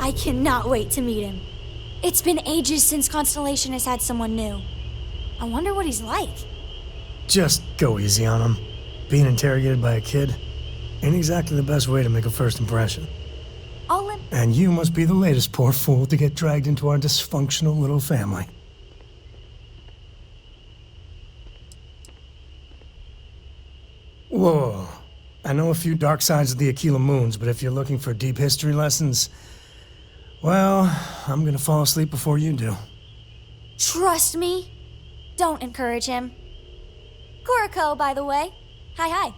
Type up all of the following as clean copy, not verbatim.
I cannot wait to meet him. It's been ages since Constellation has had someone new. I wonder what he's like. Just go easy on him. Being interrogated by a kid ain't exactly the best way to make a first impression. And you must be the latest poor fool to get dragged into our dysfunctional little family. Whoa. I know a few dark sides of the Aquila Moons, but if you're looking for deep history lessons, well, I'm gonna fall asleep before you do. Trust me. Don't encourage him. Kuriko, by the way. Hi.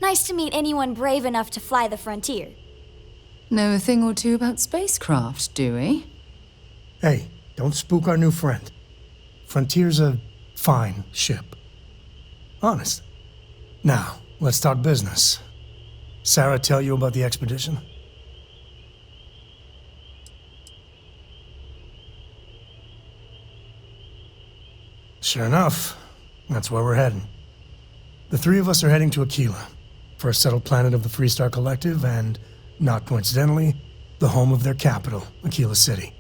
Nice to meet anyone brave enough to fly the frontier. Know a thing or two about spacecraft, do we? Hey, don't spook our new friend. Frontier's a fine ship. Honest. Now, let's talk business. Sarah tell you about the expedition? Sure enough, that's where we're heading. The three of us are heading to Aquila, for a settled planet of the Freestar Collective and, not coincidentally, the home of their capital, Aquila City.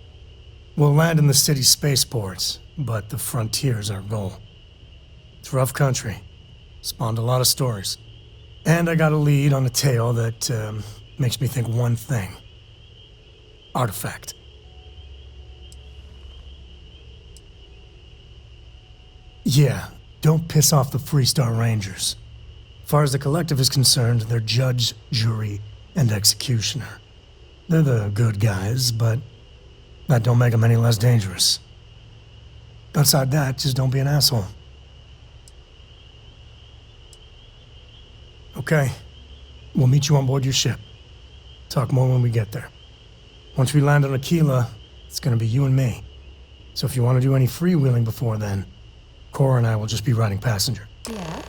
We'll land in the city's spaceports, but the frontier's our goal. It's rough country. Spawned a lot of stories. And I got a lead on a tale that makes me think one thing. Artifact. Yeah, don't piss off the Freestar Rangers. As far as the Collective is concerned, they're judge, jury, and executioner. They're the good guys, but that don't make them any less dangerous. Outside that, just don't be an asshole. Okay, we'll meet you on board your ship. Talk more when we get there. Once we land on Aquila, it's gonna be you and me. So if you want to do any freewheeling before then, Cora and I will just be riding passenger. Yeah.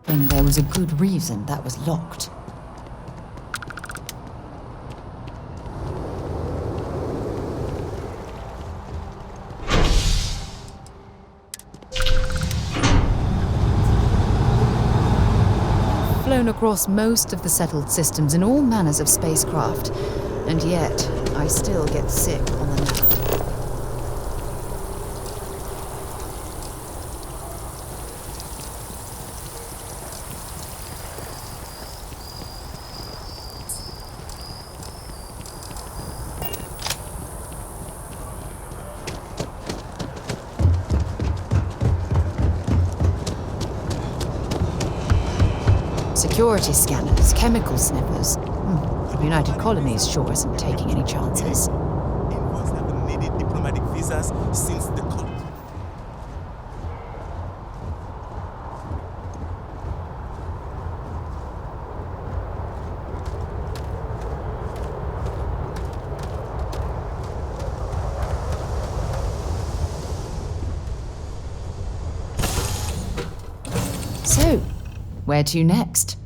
And there was a good reason that was locked. Flown across most of the settled systems in all manners of spacecraft, and yet I still get sick on the night. Security scanners, chemical sniffers. The United Colonies sure isn't taking any chances. Envoys haven't needed diplomatic visas since the So, where to next?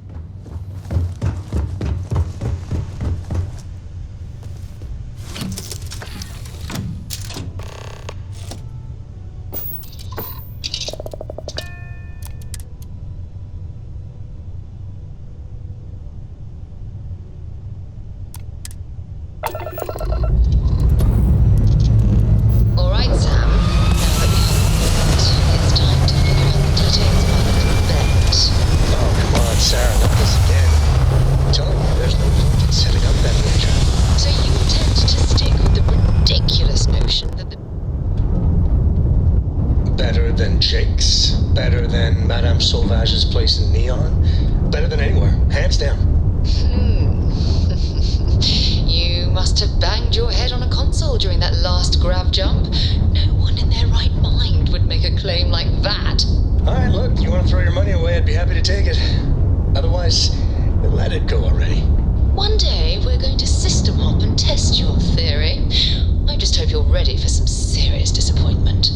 All right, Sam. Now that we've moved, it's time to figure out the details of our little bet. Oh, come on, Sarah, not this again. I'm telling you, there's no point in setting up that wager. So you intend to stick with the ridiculous notion that the Better than Jake's? Better than Madame Sauvage's place in Neon? Better than anywhere, hands down. You must have banged your head on a console during that last grav jump. No one in their right mind would make a claim like that. Alright, look, you want to throw your money away, I'd be happy to take it. Otherwise, let it go already. One day, we're going to system hop and test your theory. I just hope you're ready for some serious disappointment.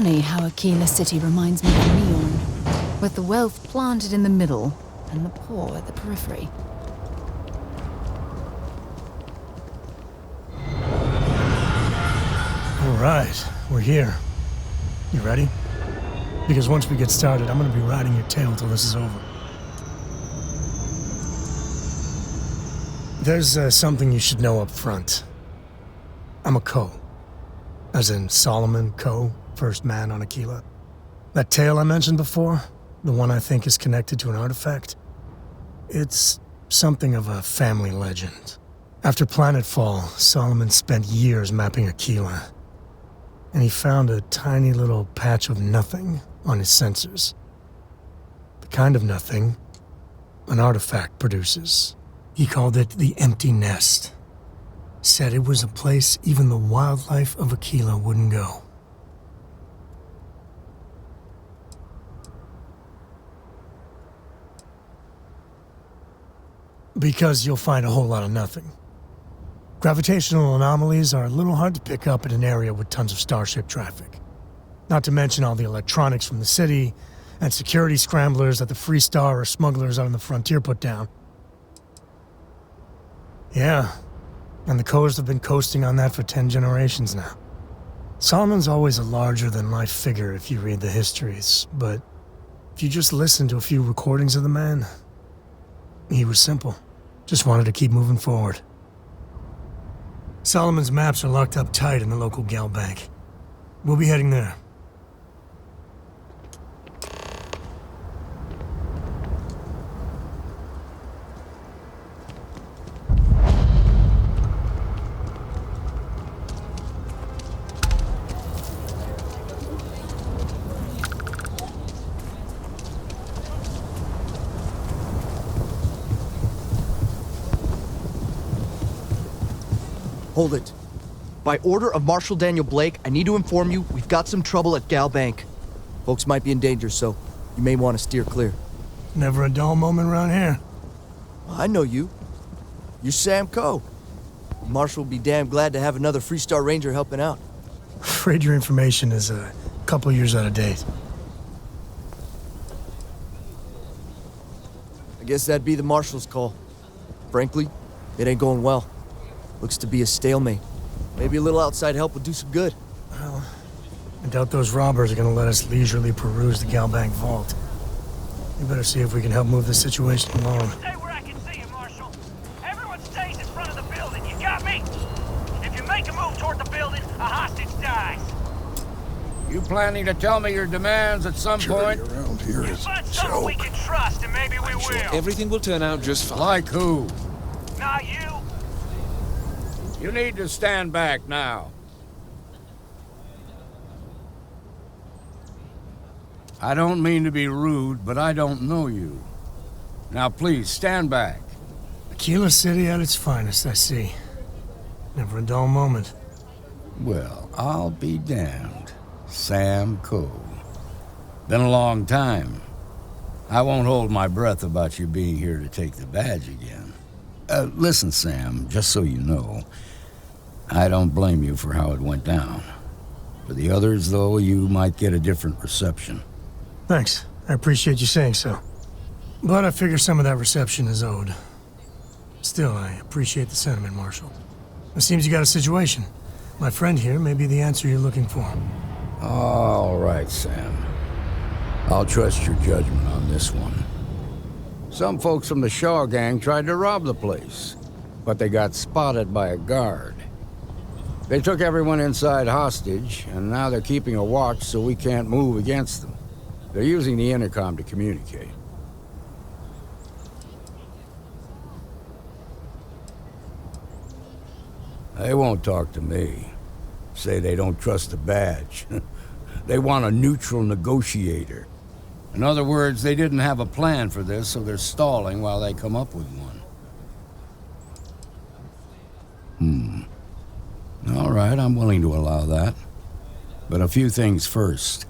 funny how Aquila City reminds me of Neon, with the wealth planted in the middle and the poor at the periphery. All right, we're here. You ready? Because once we get started, I'm gonna be riding your tail till this is over. There's something you should know up front. I'm a Co. As in Solomon Co., first man on Aquila. That tale I mentioned before, the one I think is connected to an artifact, it's something of a family legend. After Planetfall, Solomon spent years mapping Aquila, and he found a tiny little patch of nothing on his sensors. The kind of nothing an artifact produces. He called it the Empty Nest. Said it was a place even the wildlife of Aquila wouldn't go. Because you'll find a whole lot of nothing. Gravitational anomalies are a little hard to pick up in an area with tons of starship traffic. Not to mention all the electronics from the city and security scramblers that the Free Star or smugglers out on the frontier put down. Yeah, and the Coast have been coasting on that for 10 generations now. Solomon's always a larger-than-life figure if you read the histories, but if you just listen to a few recordings of the man, he was simple. Just wanted to keep moving forward. Solomon's maps are locked up tight in the local gal bank. We'll be heading there. Hold it. By order of Marshal Daniel Blake, I need to inform you we've got some trouble at Gal Bank. Folks might be in danger, so you may want to steer clear. Never a dull moment around here. I know you. You're Sam Coe. Marshal will be damn glad to have another Free Star Ranger helping out. Afraid your information is a couple years out of date. I guess that'd be the Marshal's call. Frankly, it ain't going well. Looks to be a stalemate. Maybe a little outside help would do some good. Well, I doubt those robbers are gonna let us leisurely peruse the Galbank vault. We better see if we can help move the situation along. Stay where I can see you, Marshal. Everyone stays in front of the building, you got me? If you make a move toward the building, a hostage dies. You planning to tell me your demands at some point? Around here You is find someone we can trust, and maybe we will. everything will turn out just fine. Like who? Not you. You need to stand back now. I don't mean to be rude, but I don't know you. Now please, stand back. Aquila City at its finest, I see. Never a dull moment. Well, I'll be damned. Sam Coe. Been a long time. I won't hold my breath about you being here to take the badge again. Listen, Sam, just so you know, I don't blame you for how it went down. For the others, though, you might get a different reception. Thanks. I appreciate you saying so. But I figure some of that reception is owed. Still, I appreciate the sentiment, Marshal. It seems you got a situation. My friend here may be the answer you're looking for. All right, Sam. I'll trust your judgment on this one. Some folks from the Shaw gang tried to rob the place, but they got spotted by a guard. They took everyone inside hostage, and now they're keeping a watch so we can't move against them. They're using the intercom to communicate. They won't talk to me. Say they don't trust the badge. They want a neutral negotiator. In other words, they didn't have a plan for this, so they're stalling while they come up with one. All right, I'm willing to allow that. But a few things first.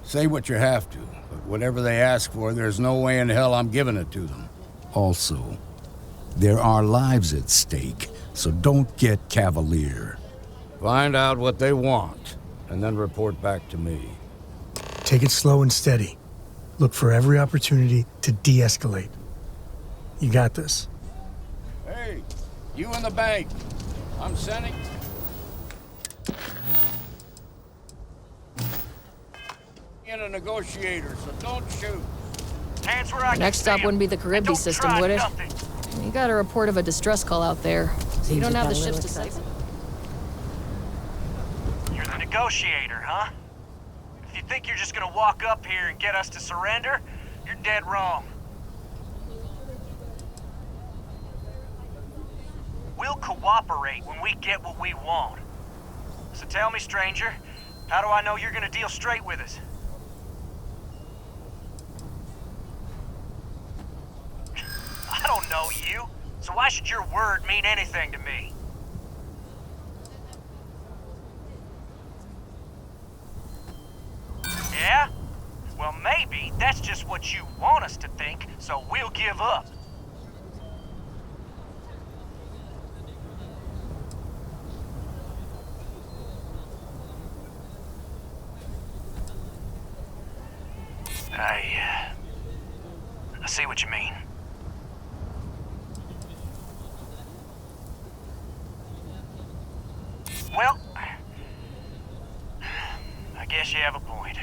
Say what you have to, but whatever they ask for, there's no way in hell I'm giving it to them. Also, there are lives at stake, so don't get cavalier. Find out what they want, and then report back to me. Take it slow and steady. Look for every opportunity to de-escalate. You got this. Hey, you in the bank. I'm sending... in a negotiator, so don't shoot. Hands where I can Next see stop 'em. wouldn't be the And Charybdis don't system, try would it? nothing. You got a report of a distress call out there, so you don't have the ships to save. You're the negotiator, huh? If you think you're just gonna walk up here and get us to surrender, you're dead wrong. We'll cooperate when we get what we want. So tell me, stranger, how do I know you're gonna deal straight with us? I don't know you, so why should your word mean anything to me? Yeah? Well, maybe that's just what you want us to think, so we'll give up. I see what you mean. Well, I guess you have a point.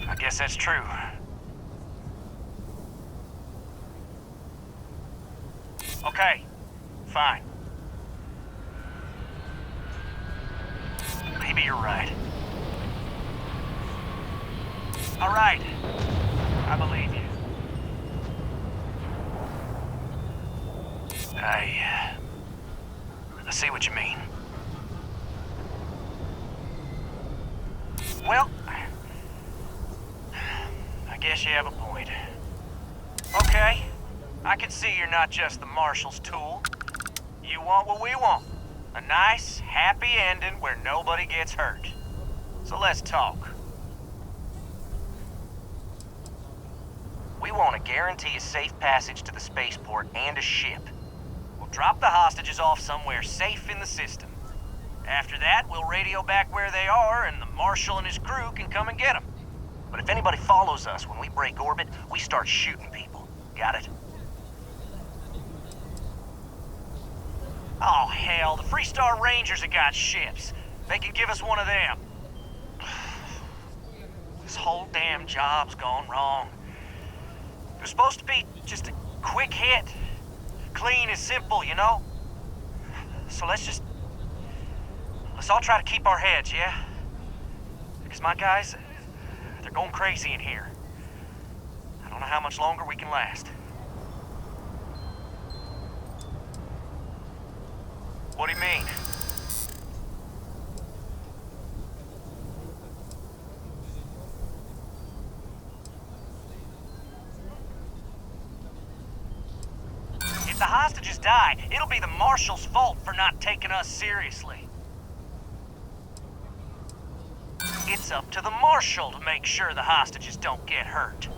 I guess that's true. Okay, fine. Maybe you're right. All right, I believe you. I see what you mean. Well, I guess you have a point. Okay, I can see you're not just the Marshal's tool. You want what we want. A nice, happy ending where nobody gets hurt. So let's talk. We want to guarantee a safe passage to the spaceport and a ship. We'll drop the hostages off somewhere safe in the system. After that, we'll radio back where they are, and the Marshal and his crew can come and get them. But if anybody follows us when we break orbit, we start shooting people. Got it? Oh, hell, the Freestar Rangers have got ships. They can give us one of them. This whole damn job's gone wrong. It was supposed to be just a quick hit. Clean and simple, you know? So let's all try to keep our heads, yeah? Because my guys, they're going crazy in here. I don't know how much longer we can last. What do you mean? If the hostages die, it'll be the Marshal's fault for not taking us seriously. It's up to the Marshal to make sure the hostages don't get hurt.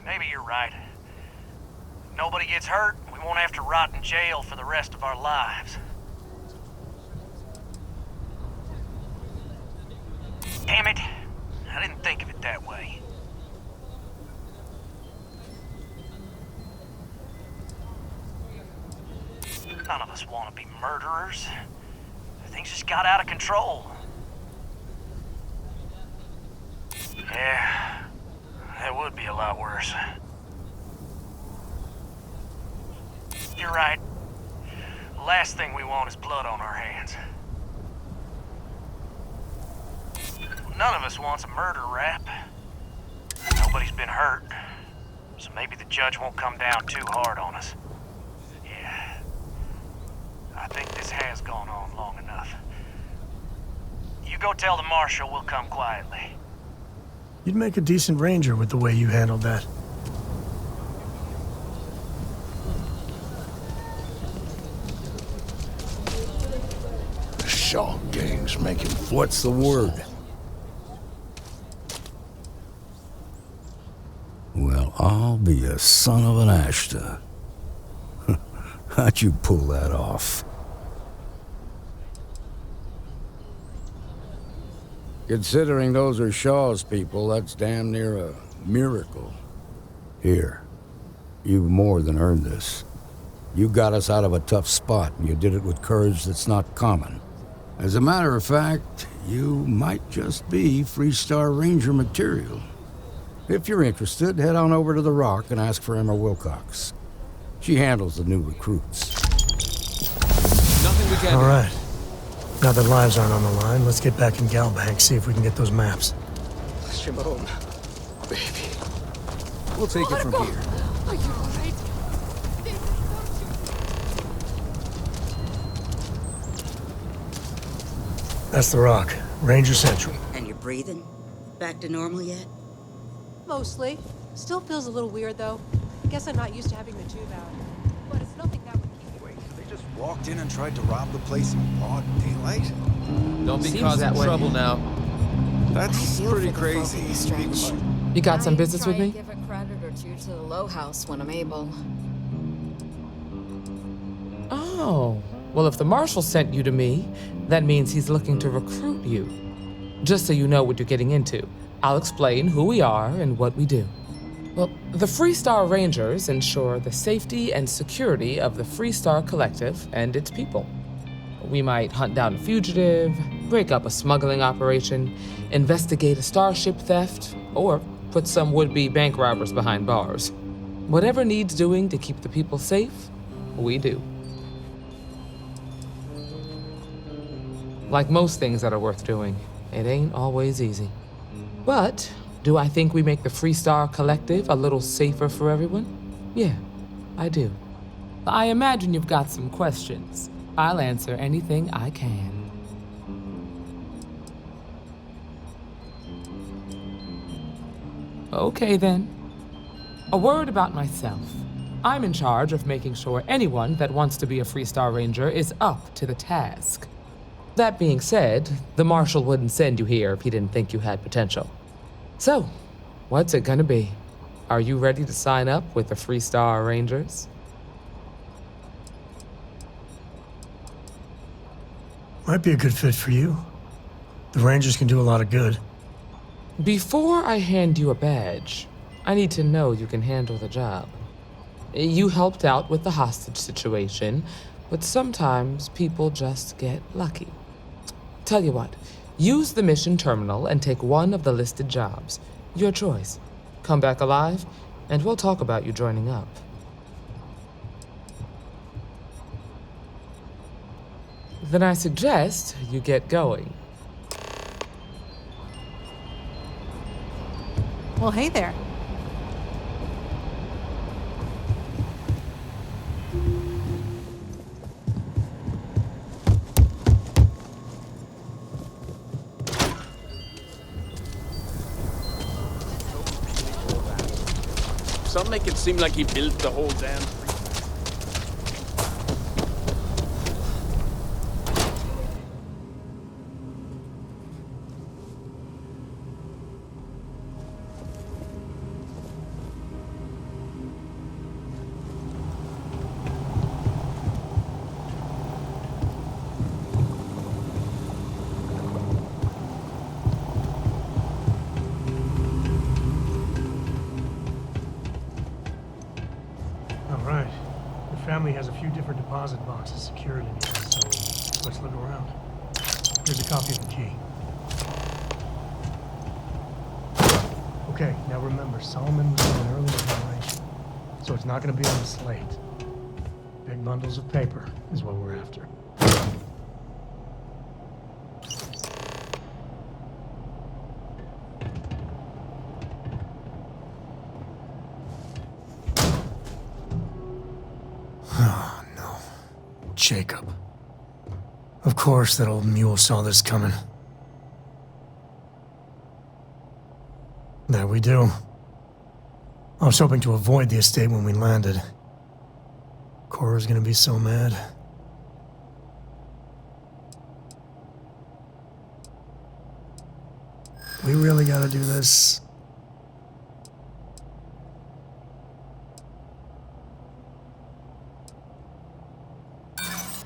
Maybe you're right. Nobody gets hurt, we won't have to rot in jail for the rest of our lives. Damn it, I didn't think of it that way. None of us want to be murderers. Things just got out of control. Yeah, that would be a lot worse. You're right. The last thing we want is blood on our hands. None of us wants a murder rap. Nobody's been hurt, so maybe the judge won't come down too hard on us. Yeah, I think this has gone on long enough. You go tell the Marshal we'll come quietly. You'd make a decent ranger with the way you handled that. The Shaw gang's making... What's the word? Well, I'll be a son of an Ashta. How'd you pull that off? Considering those are Shaw's people, that's damn near a miracle. Here, you've more than earned this. You got us out of a tough spot, and you did it with courage that's not common. As a matter of fact, you might just be Freestar Ranger material. If you're interested, head on over to the Rock and ask for Emma Wilcox. She handles the new recruits. Nothing we can All do. right. Now that lives aren't on the line, let's get back in Galbank, see if we can get those maps. Shimon, baby. We'll take it from here. Are you alright? That's the Rock. Ranger Central. And you're breathing? Back to normal yet? Mostly. Still feels a little weird, though. Guess I'm not used to having the tube out. But it's nothing that would keep me... Wait, they just walked in and tried to rob the place in broad daylight? Don't be Seems causing that way. trouble now. That's pretty crazy. You got some business with me? Give a credit or two to the Low House when I'm able. Oh. Well, if the Marshal sent you to me, that means he's looking to recruit you. Just so you know what you're getting into, I'll explain who we are and what we do. Well, the Freestar Rangers ensure the safety and security of the Freestar Collective and its people. We might hunt down a fugitive, break up a smuggling operation, investigate a starship theft, or put some would-be bank robbers behind bars. Whatever needs doing to keep the people safe, we do. Like most things that are worth doing, it ain't always easy. But do I think we make the Freestar Collective a little safer for everyone? Yeah, I do. I imagine you've got some questions. I'll answer anything I can. Okay then. A word about myself. I'm in charge of making sure anyone that wants to be a Freestar Ranger is up to the task. That being said, the Marshal wouldn't send you here if he didn't think you had potential. So, what's it gonna be? Are you ready to sign up with the Freestar Rangers? Might be a good fit for you. The Rangers can do a lot of good. Before I hand you a badge, I need to know you can handle the job. You helped out with the hostage situation, but sometimes people just get lucky. Tell you what, use the mission terminal and take one of the listed jobs. Your choice. Come back alive, and we'll talk about you joining up. Then I suggest you get going. Well, hey there. Some make it seem like he built the whole damn thing. Family has a few different deposit boxes secured in here, so let's look around. Here's a copy of the key. Okay, now remember, Solomon was from an earlier generation, so it's not going to be on the slate. Big bundles of paper is what we're after. Oh, no. Jacob. Of course that old mule saw this coming. That we do. I was hoping to avoid the estate when we landed. Cora's gonna be so mad. We really gotta do this.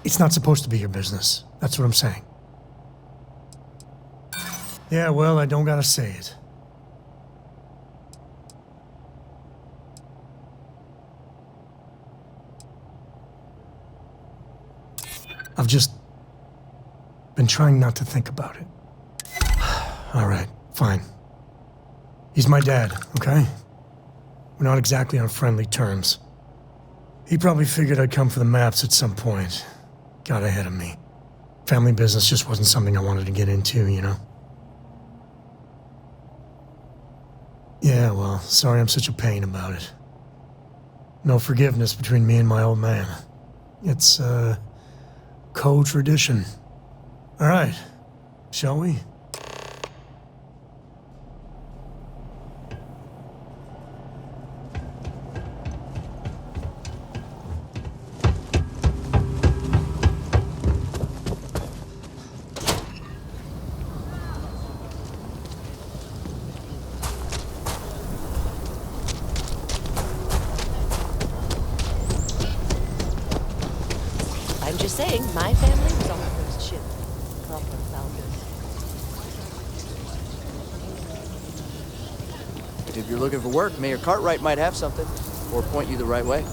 It's not supposed to be your business. That's what I'm saying. Yeah, well, I don't gotta say it. I've just been trying not to think about it. All right, fine. He's my dad, okay? We're not exactly on friendly terms. He probably figured I'd come for the maps at some point. Got ahead of me. Family business just wasn't something I wanted to get into, you know? Yeah, well, sorry I'm such a pain about it. No forgiveness between me and my old man. It's, co-tradition. All right, shall we? I'm just saying, my family was on the first ship. Proper founders. If you're looking for work, Mayor Cartwright might have something, or point you the right way.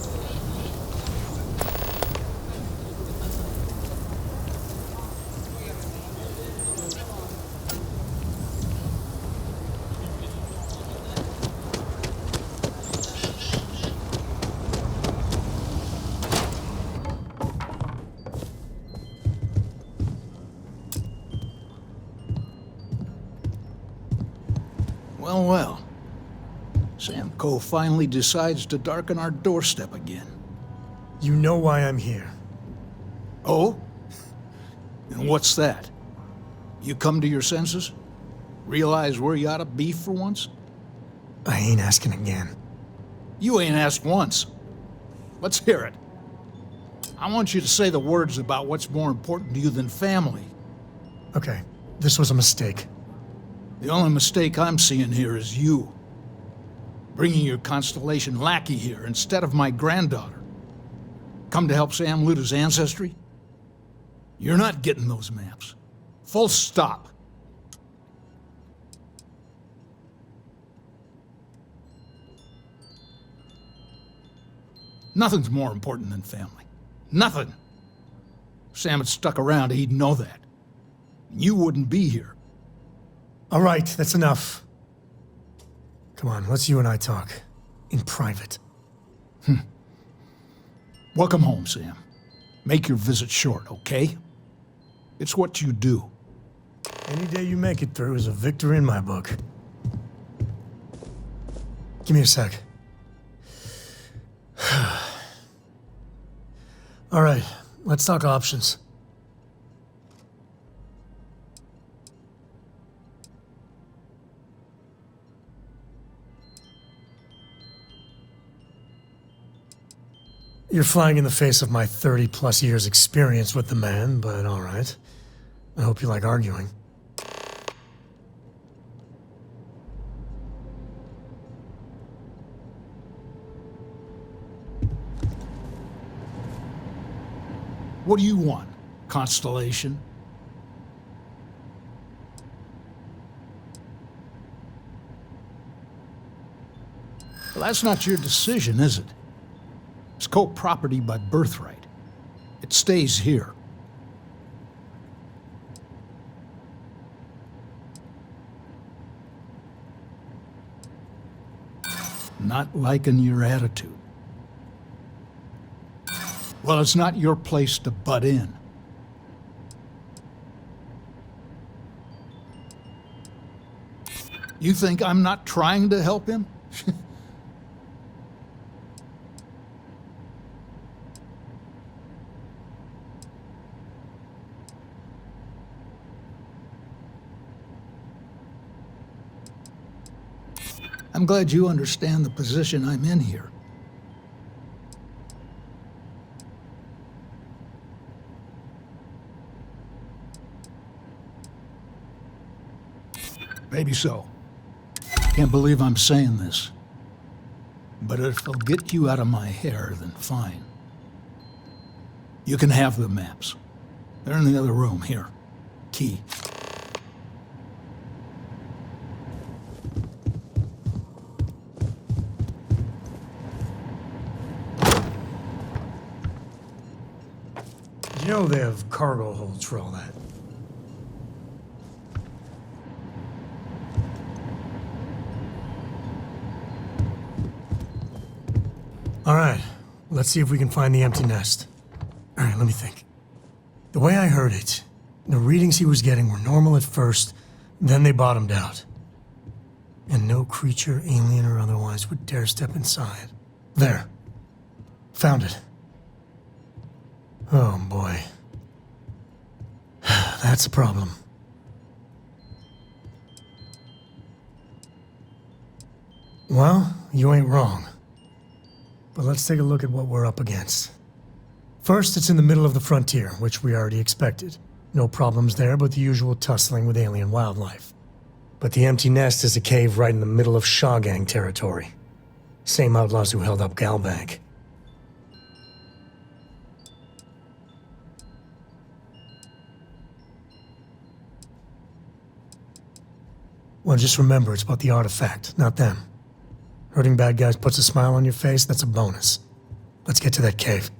Well, well. Sam Coe finally decides to darken our doorstep again. You know why I'm here. Oh? And what's that? You come to your senses? Realize where you ought to be for once? I ain't asking again. You ain't asked once. Let's hear it. I want you to say the words about what's more important to you than family. Okay, this was a mistake. The only mistake I'm seeing here is you. Bringing your Constellation lackey here instead of my granddaughter. Come to help Sam loot his ancestry? You're not getting those maps. Full stop. Nothing's more important than family. Nothing. If Sam had stuck around, he'd know that. You wouldn't be here. All right, that's enough. Come on, let's you and I talk. In private. Welcome home, Sam. Make your visit short, okay? It's what you do. Any day you make it through is a victory in my book. Give me a sec. All right, let's talk options. You're flying in the face of my 30-plus years experience with the man, but all right. I hope you like arguing. What do you want, Constellation? Well, that's not your decision, is it? It's co-property by birthright. It stays here. Not liking your attitude. Well, it's not your place to butt in. You think I'm not trying to help him? I'm glad you understand the position I'm in here. Maybe so. Can't believe I'm saying this. But if it'll get you out of my hair, then fine. You can have the maps. They're in the other room, here. Key. You know they have cargo holds for all that. All right, let's see if we can find the empty nest. All right, let me think. The way I heard it, the readings he was getting were normal at first, then they bottomed out. And no creature, alien or otherwise, would dare step inside. There. Found it. Oh boy. That's a problem. Well, you ain't wrong. But let's take a look at what we're up against. First, it's in the middle of the frontier, which we already expected. No problems there, but the usual tussling with alien wildlife. But the empty nest is a cave right in the middle of Shaw Gang territory. Same outlaws who held up Galbank. Well, just remember, it's about the artifact, not them. Hurting bad guys puts a smile on your face, that's a bonus. Let's get to that cave.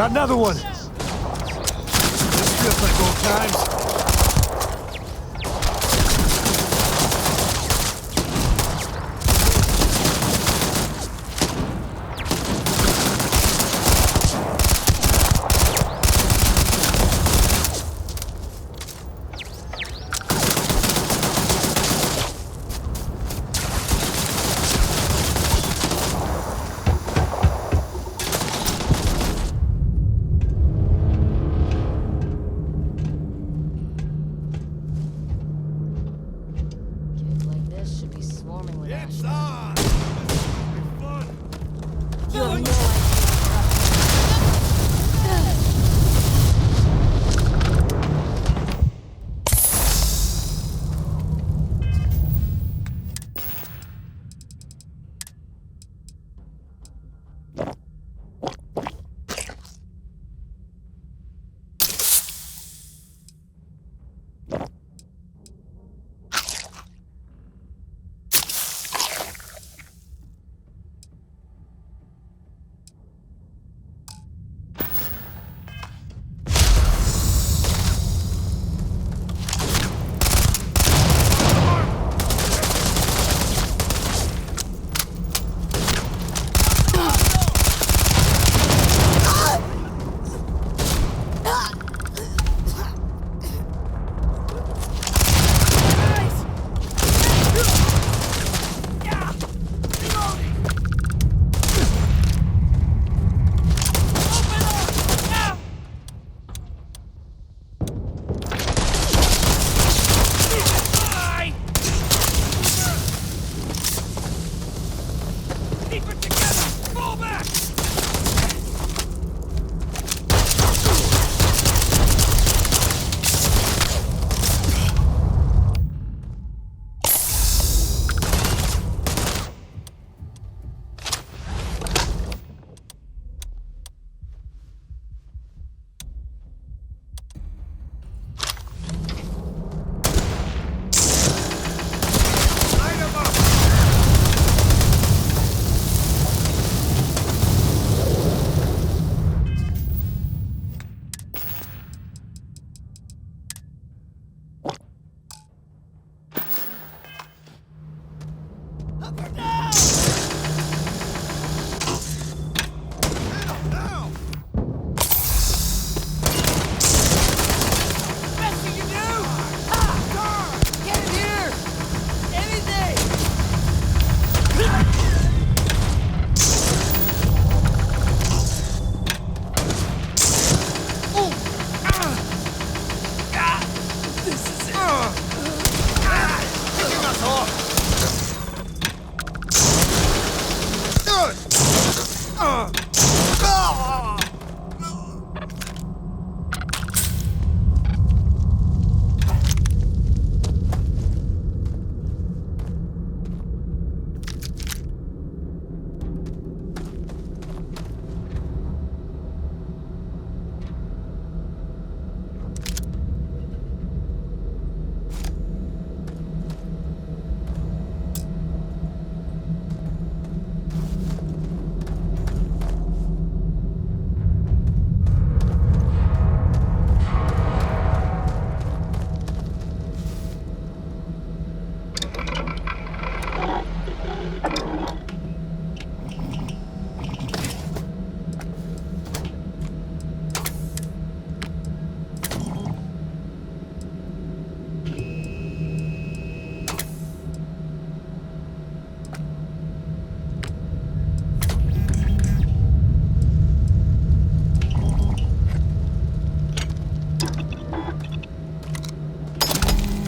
Got another one. This feels like old times.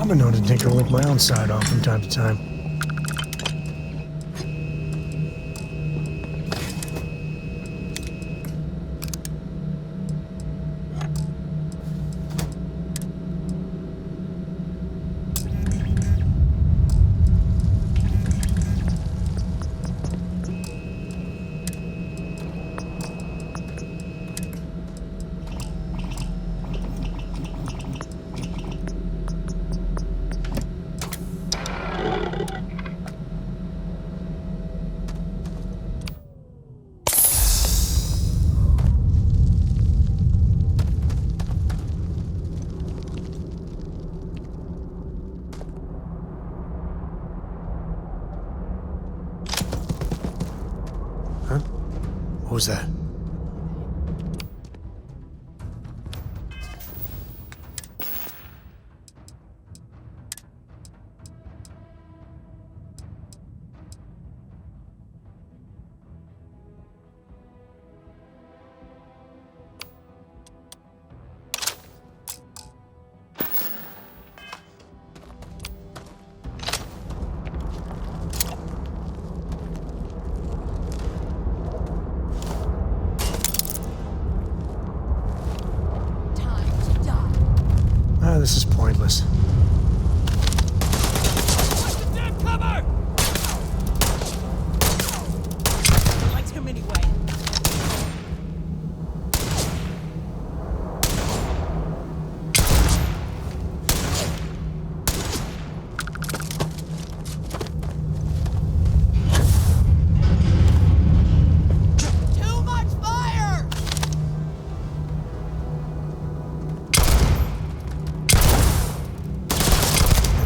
I've been known to tinker with my own side off from time to time. was that? This is pointless. Cover! Likes him anyway. Too much fire!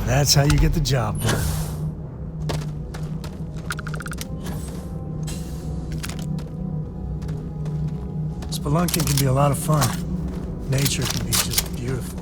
That's how you get the job done. Spelunking can be a lot of fun. Nature can be just beautiful.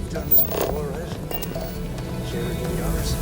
Done this before, right? Care to do the honors?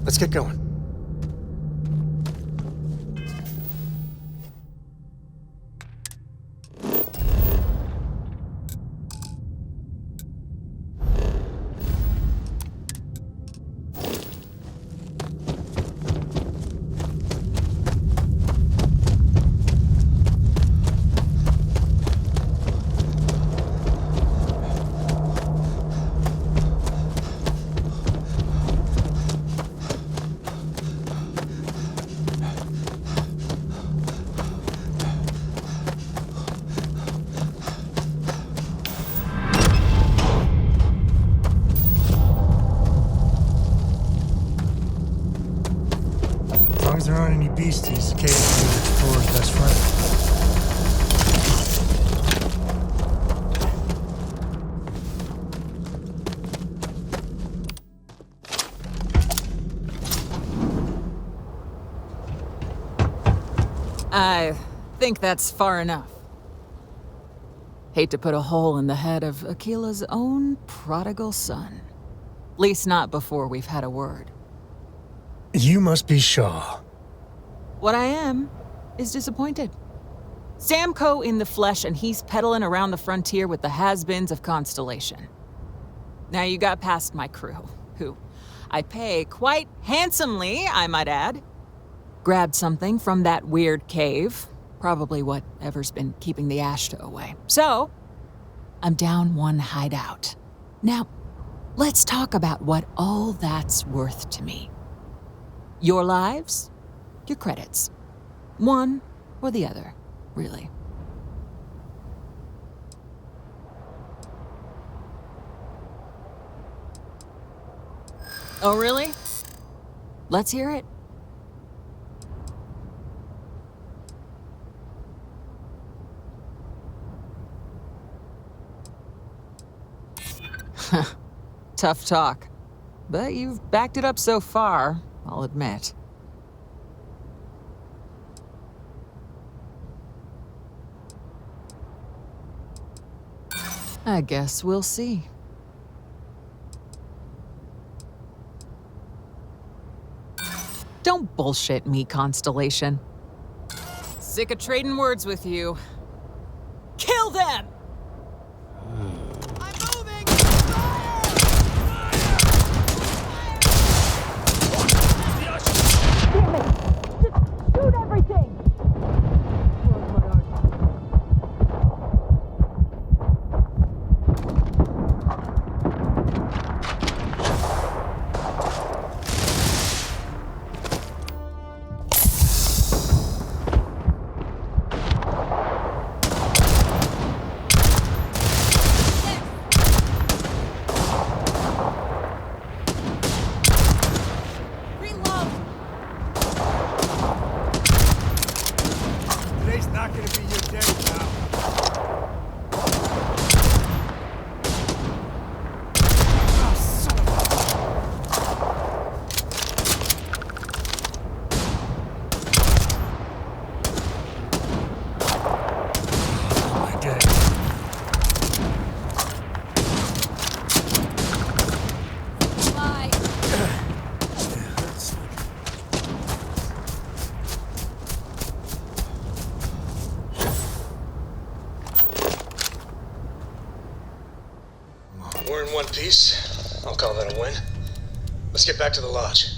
Let's get going. There aren't any beasties, the cave is the explorer's best friend. I think that's far enough. Hate to put a hole in the head of Akila's own prodigal son. Least not before we've had a word. You must be Shaw. What I am is disappointed. Samco in the flesh, and he's peddling around the frontier with the has-beens of Constellation. Now you got past my crew, who I pay quite handsomely, I might add. Grabbed something from that weird cave, probably whatever's been keeping the Ashta away. So, I'm down one hideout. Now, let's talk about what all that's worth to me. Your lives, your credits. One or the other, really. Oh, really? Let's hear it. Tough talk. But you've backed it up so far, I'll admit. I guess we'll see. Don't bullshit me, Constellation. Sick of trading words with you. Kill them! Shoot everything! Today's not gonna be your day, pal. Oh, son of My day. Bye. We're in one piece. I'll call that a win. Let's get back to the lodge.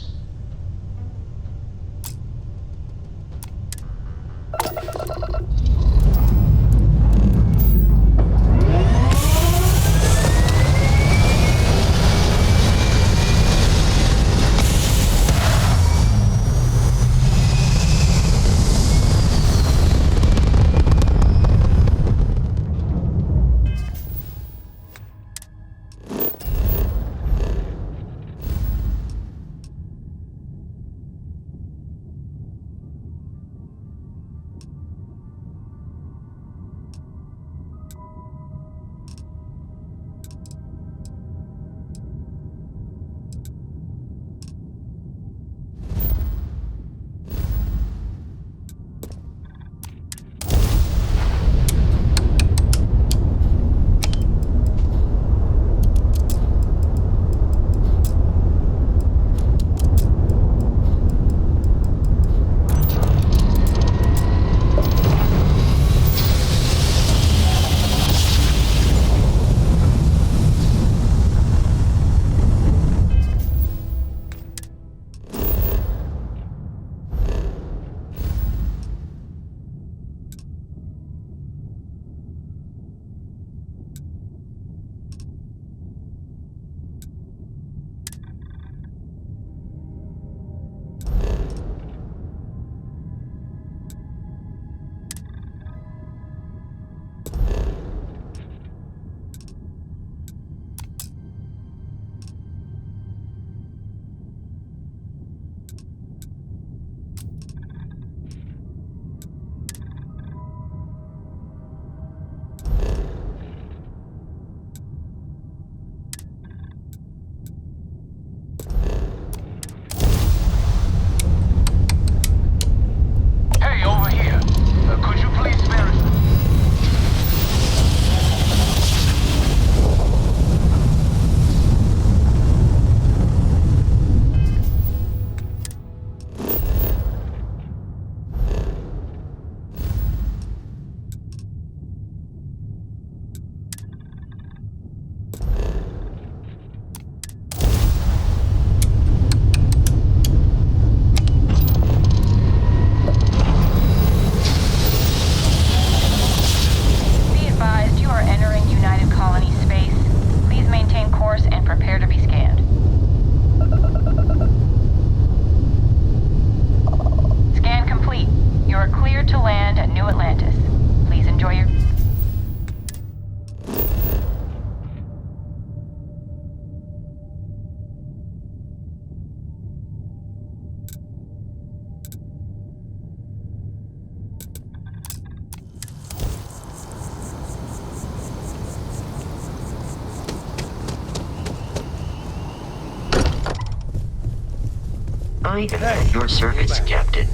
Right. Your service, Captain.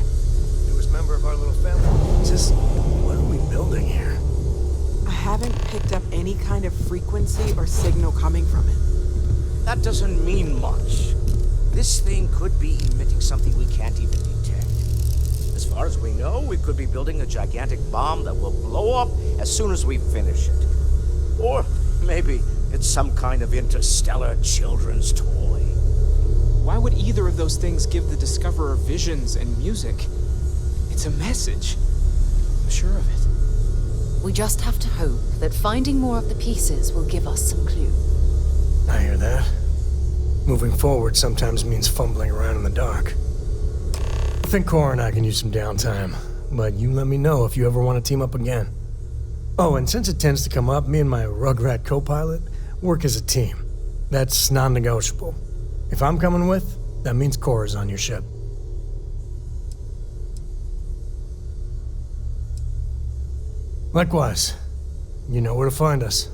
Newest member of our little family. Just what are we building here? I haven't picked up any kind of frequency or signal coming from it. That doesn't mean much. This thing could be emitting something we can't even detect. As far as we know, we could be building a gigantic bomb that will blow up as soon as we finish it. Or maybe it's some kind of interstellar children's toy. Why would either of those things give the Discoverer visions and music? It's a message. I'm sure of it. We just have to hope that finding more of the pieces will give us some clue. I hear that. Moving forward sometimes means fumbling around in the dark. I think Cora and I can use some downtime, but you let me know if you ever want to team up again. Oh, and since it tends to come up, me and my Rugrat co-pilot work as a team. That's non-negotiable. If I'm coming with, that means Cora's on your ship. Likewise, you know where to find us.